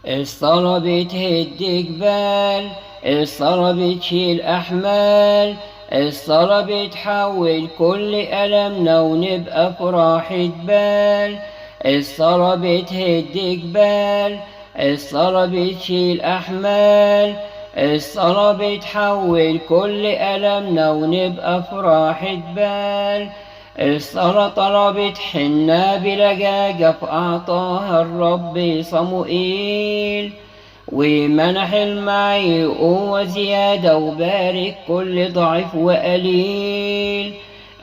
الصلاة بتهد جبال، الصلاة بتشيل أحمال، الصلاة بتحول كل ألمنا ونبقى في راحة بال. الصلاة بتهد جبال، الصلاة بتشيل أحمال، الصلاة بتحول كل ألمنا ونبقى في راحة بال. الصلاة طلبت حنا بلجاجة فأعطاها الرب صموئيل، ومنح المعي قوة زيادة وبارك كل ضعيف وقليل.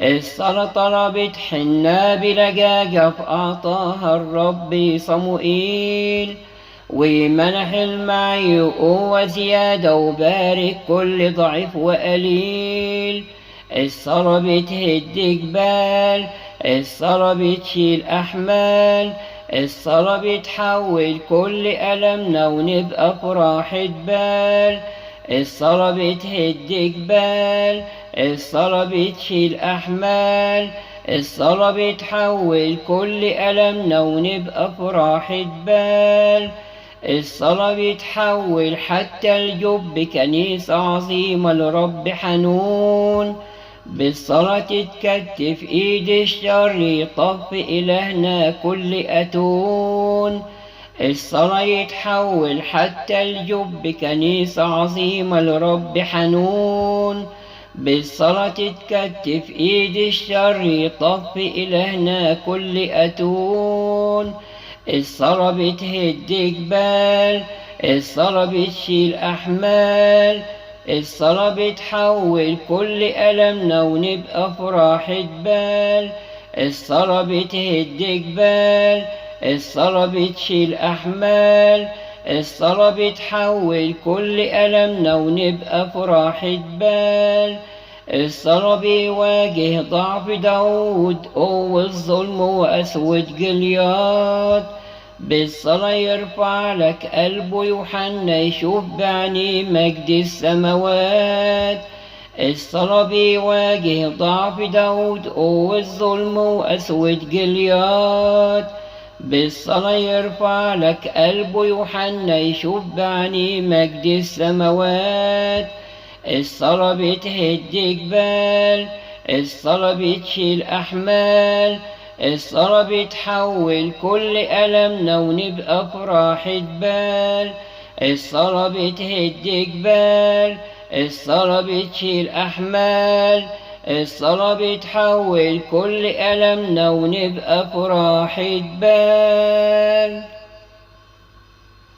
الصلاة طلبت حنا بلجاجة فأعطاها الرب صموئيل، ومنح المعي قوة زيادة وبارك كل ضعيف وقليل. الصلاة بتهد جبال، الصلاة بتشيل أحمال، الصلاة بتحول كل ألمنا ونبقى في راحة بال. الصلاة بتهد جبال، الصلاة بتشيل أحمال، الصلاة بتحول كل ألمنا ونبقى في راحة بال. الصلاة بتحول حتى الجب كنيسة عظيمة لرب حنون. بالصلاة تتكتف ايد الشر يطف إلهنا كل أتون. الصلاة يتحول حتى الجب كنيسة عظيمة لرب حنون. بالصلاة تتكتف ايد الشر يطف إلهنا كل أتون. الصلاة بتهد جبال، الصلاة بتشيل أحمال، الصلاة بتحول كل ألمنا ونبقى في راحة بال. الصلاة بتهد جبال، الصلاة بتشيل أحمال، الصلاة بتحول كل ألمنا ونبقى في راحة بال. الصلاة بيواجه ضعف داود قوة الظلم وأسود جلياد. بالصلاة يرفع لك قلبه يوحنا يشوف بعينيه مجد السماوات. الصلاة بيواجه ضعف داود قوة الظلم وأسود جلياد. بالصلاة يرفع لك قلبه يوحنا يشوف بعينيه مجد السماوات. الصلاة بتهد جبال، الصلاة بتشيل أحمال، الصلاة بتحول كل ألمنا ونبقى في راحة بال. الصلاة بتهد جبال، الصلاة بتشيل أحمال، الصلاة بتحول كل ألمنا ونبقى في راحة بال.